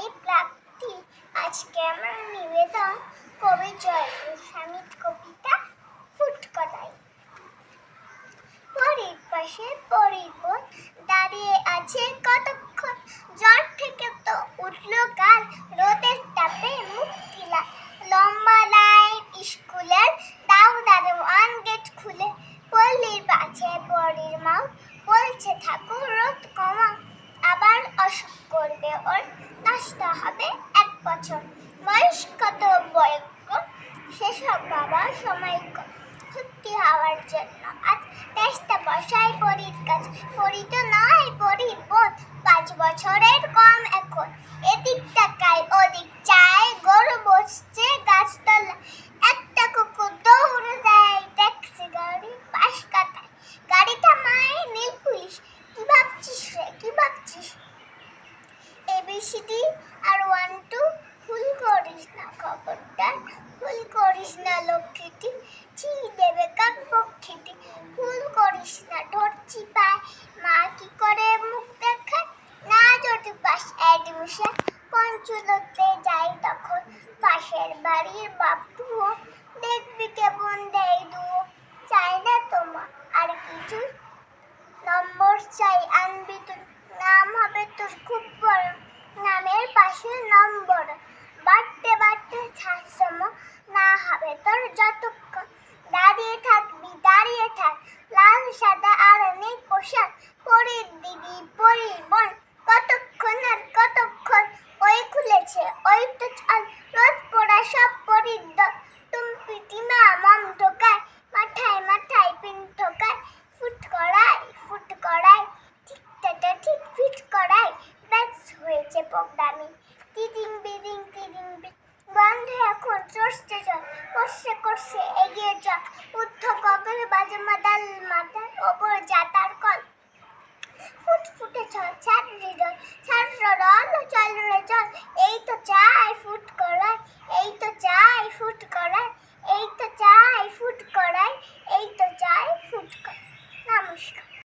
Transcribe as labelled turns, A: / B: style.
A: আমি প্রাপ্তি। আজকে আমার নিবেদন কবি জয়দেব স্বামীর কবিতা ফুটকড়াই। পরীর পাশে পরীর বোন দাঁড়িয়ে আছে কতক্ষণ, জ্বর থেকে তো উঠলো কাল, রোদের তাপে মুখ দিলা। লম্বা লাইন স্কুলের, দাও দারোয়ান গেট খুলে, পল্লীর পাছে পরীর মা বলছে থাকো রোদ কমা। আবার অসুখ করবে ওর, নাচতে হবে 1 বছর। বয়স কত বয়স্ক সেসব বাবা সময় কম, ভর্তি হওয়ার জন্য আজ চেষ্টা বসাই পরীর কাজ। পরী তো নয় পরীর বোন, 5 বছরের কম এখন। এদিক তাকায় ওদিক চায়, গরু বসছে গাছতলা। একটা কুকুর দৌড়ে দেয় ট্যাক্সি গাড়ি পাশ কাটায়। গাড়ি থামায় নীল পুলিশ, কি ভাবছিস রে কি ভাবছিস? ABCD আর 1 2 ভুল করিস না খবরদার, ভুল করিস না লক্ষ্মীটি, ছি দেবে কাক পক্ষীটি। ভুল করিস না ধরছি পায়, মা কি করে মুখ দেখায়? না যদি পাস অ্যাডমিশন, পঞ্চুলতে যাই তখন। পাশের বাড়ির বাবুও দেখবি কেমন দেয় দুও। চাই না তোমার আর কিছু, নম্বর চাই আনবি তুই। নাম হবে তোর খুব বড়, নামের পাশে নম্বর। বাড়তে বাড়তে ছাত্রম না হবে তোর যতক্ষণ। দাঁড়িয়ে থাকবি দাঁড়িয়ে থাক, লাল সাদা আর নীল পোশাক। পরীর দিদি পরীর বোন, কতক্ষণ আর কতক্ষণ। ওই খুলেছে ওই তো চাল, রোদ পোড়া সব পরীর দল। টুম্পি টিমা মম ঢোকায়, মাথায় মাথায় পিন ঠোকায়। ফুটকড়াই ফুটকড়াই, ঠিকটা ঠিক ফিট করাই। ব্যাস হয়েছে প্রোগ্রামিং, তিদিং বিদিং তিদিং বিদিং। বন্ধ এখন চড়ছে চল, করছে করছে এগিয়ে চল। ঊর্ধ্ব গগনে বাজে মাতাল, মাথার ওপর যাতার